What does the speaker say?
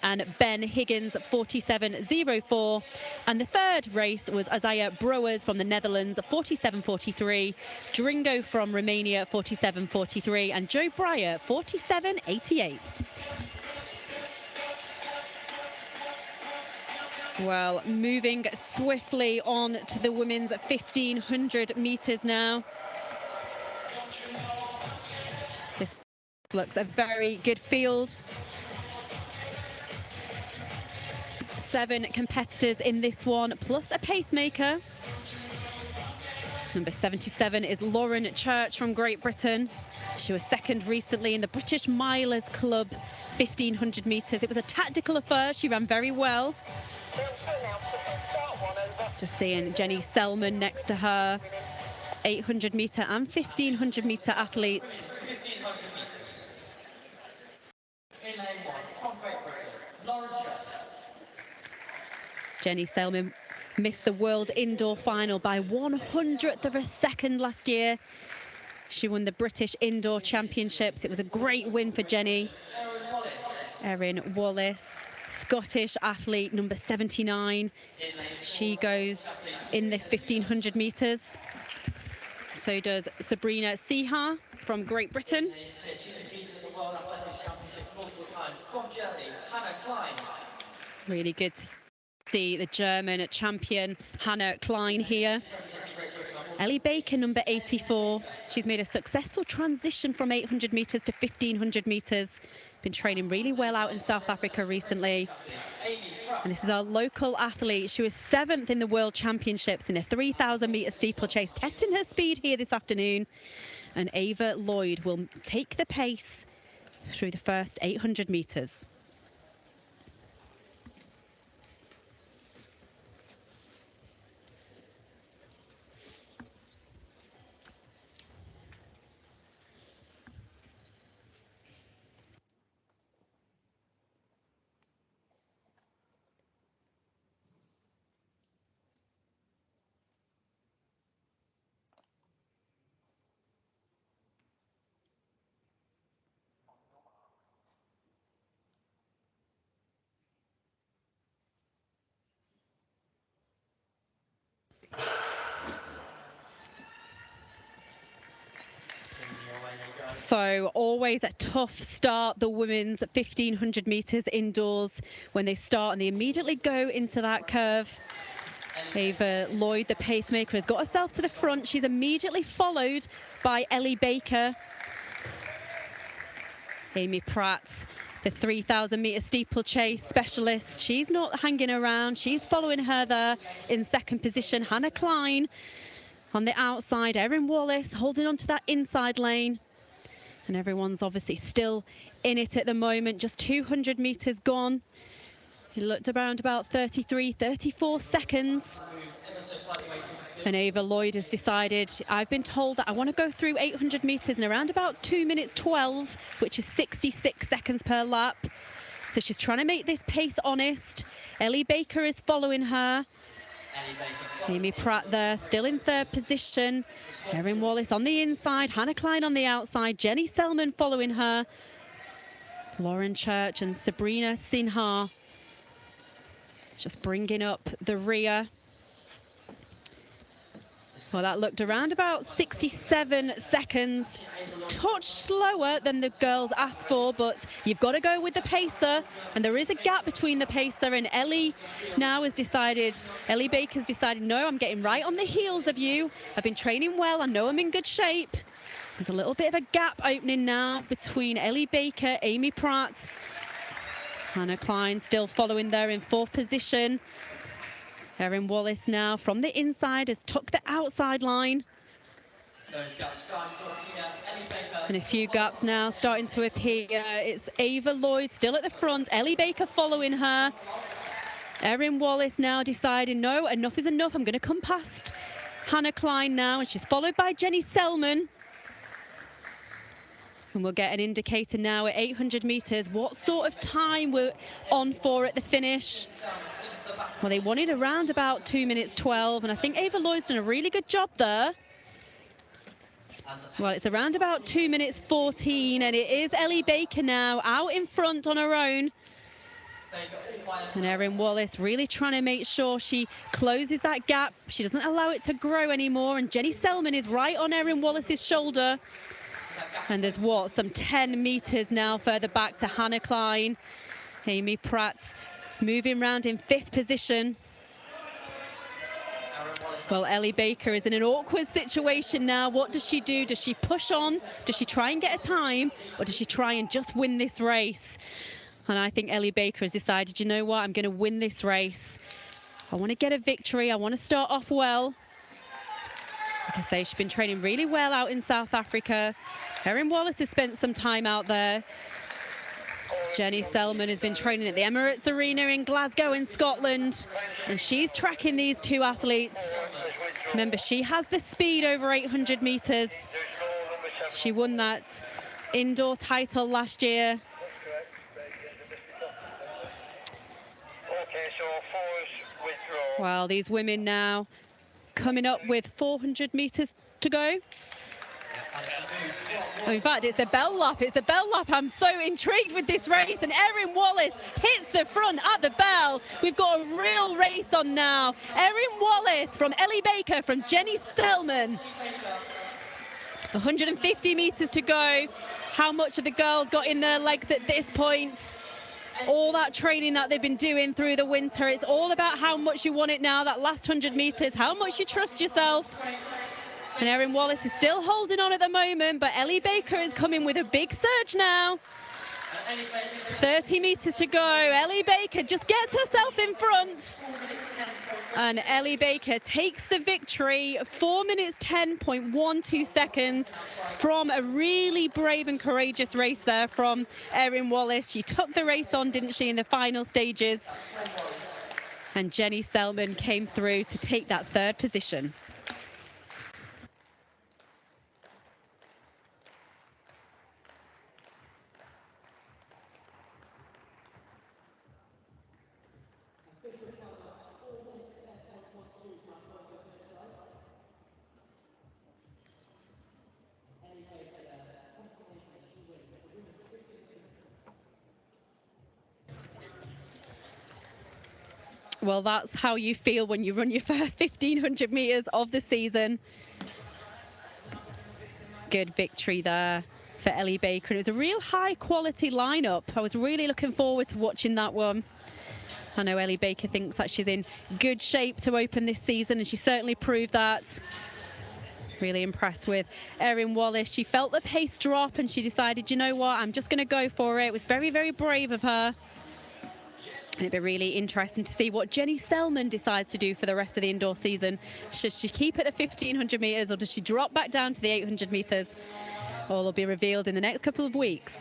and Ben Higgins 47.04. And the third race was Isaiah Brouwers from the Netherlands 47.43, Dringo from Romania 47.43, and Joe Breyer 47.88. Well, moving swiftly on to the women's 1500 meters now. This looks a very good field. 7 competitors in this one, plus a pacemaker. Number 77 is Lauren Church from Great Britain. She was second recently in the British Milers Club 1500 metres. It was a tactical affair. She ran very well. Just seeing Jenny Selman next to her, 800 metre and 1500 metre athletes. Jenny Selman missed the World Indoor Final by 100th of a second last year. She won the British Indoor Championships. It was a great win for Jenny. Erin Wallace, Scottish athlete, number 79. She goes in this 1500 metres. So does Sabrina Sihar from Great Britain. Really good to see the German champion Hannah Klein here. Ellie Baker, number 84. She's made a successful transition from 800 metres to 1500 metres. Been training really well out in South Africa recently. And this is our local athlete. She was 7th in the World Championships in a 3,000 metre steeplechase, testing her speed here this afternoon. And Ava Lloyd will take the pace through the first 800 metres. So always a tough start, the women's 1500 metres indoors when they start and they immediately go into that curve. Ava Lloyd, the pacemaker, has got herself to the front. She's immediately followed by Ellie Baker. Amy Pratt, the 3,000 metre steeplechase specialist. She's not hanging around. She's following her there in second position. Hannah Klein on the outside. Erin Wallace holding on to that inside lane. And everyone's obviously still in it at the moment. Just 200 metres gone. He looked around about 33, 34 seconds. And Ava Lloyd has decided, I've been told that I want to go through 800 metres in around about 2 minutes 12, which is 66 seconds per lap. So she's trying to make this pace honest. Ellie Baker is following her. Amy Pratt there, still in third position. Erin Wallace on the inside, Hannah Klein on the outside, Jenny Selman following her. Lauren Church and Sabrina Sinha just bringing up the rear. Well, that looked around about 67 seconds. Touch slower than the girls asked for, but you've got to go with the pacer. And there is a gap between the pacer and Ellie now has decided, Ellie Baker's decided, no, I'm getting right on the heels of you. I've been training well. I know I'm in good shape. There's a little bit of a gap opening now between Ellie Baker, Amy Pratt. Hannah Klein still following there in fourth position. Erin Wallace now from the inside has took the outside line. And a few gaps now starting to appear. It's Ava Lloyd still at the front, Ellie Baker following her. Erin Wallace now deciding, no, enough is enough. I'm going to come past Hannah Klein now, and she's followed by Jenny Selman. And we'll get an indicator now at 800 metres what sort of time we're on for at the finish. Well, they wanted around about 2 minutes 12, and I think Ava Lloyd's done a really good job there. Well, it's around about 2 minutes 14, and it is Ellie Baker now out in front on her own. And Erin Wallace really trying to make sure she closes that gap. She doesn't allow it to grow anymore. And Jenny Selman is right on Erin Wallace's shoulder. And there's some 10 meters now further back to Hannah Klein. Amy Pratt moving round in 5th position. Well, Ellie Baker is in an awkward situation now. What does she do? Does she push on? Does she try and get a time? Or does she try and just win this race? And I think Ellie Baker has decided, you know what, I'm going to win this race. I want to get a victory. I want to start off well. Like I say, she's been training really well out in South Africa. Erin Wallace has spent some time out there. Jenny Selman has been training at the Emirates Arena in Glasgow in Scotland. And she's tracking these two athletes. Remember, she has the speed over 800 meters. She won that indoor title last year. Well, these women now coming up with 400 meters to go. Oh, in fact, it's a bell lap. It's a bell lap. I'm so intrigued with this race. And Erin Wallace hits the front at the bell. We've got a real race on now. Erin Wallace from Ellie Baker from Jenny Selman. 150 meters to go. How much have the girls got in their legs at this point? All that training that they've been doing through the winter. It's all about how much you want it now, that last 100 meters, how much you trust yourself. And Erin Wallace is still holding on at the moment, but Ellie Baker is coming with a big surge now. 30 meters to go. Ellie Baker just gets herself in front. And Ellie Baker takes the victory, 4 minutes 10.12 seconds from a really brave and courageous race there from Erin Wallace. She took the race on, didn't she, in the final stages. And Jenny Selman came through to take that 3rd position. Well, that's how you feel when you run your first 1,500 meters of the season. Good victory there for Ellie Baker. It was a real high quality lineup. I was really looking forward to watching that one. I know Ellie Baker thinks that she's in good shape to open this season, and she certainly proved that. Really impressed with Erin Wallace. She felt the pace drop and she decided, you know what, I'm just going to go for it. It was very, very brave of her. And it'd be really interesting to see what Jenny Selman decides to do for the rest of the indoor season. Should she keep at the 1,500 meters or does she drop back down to the 800 meters? All will be revealed in the next couple of weeks.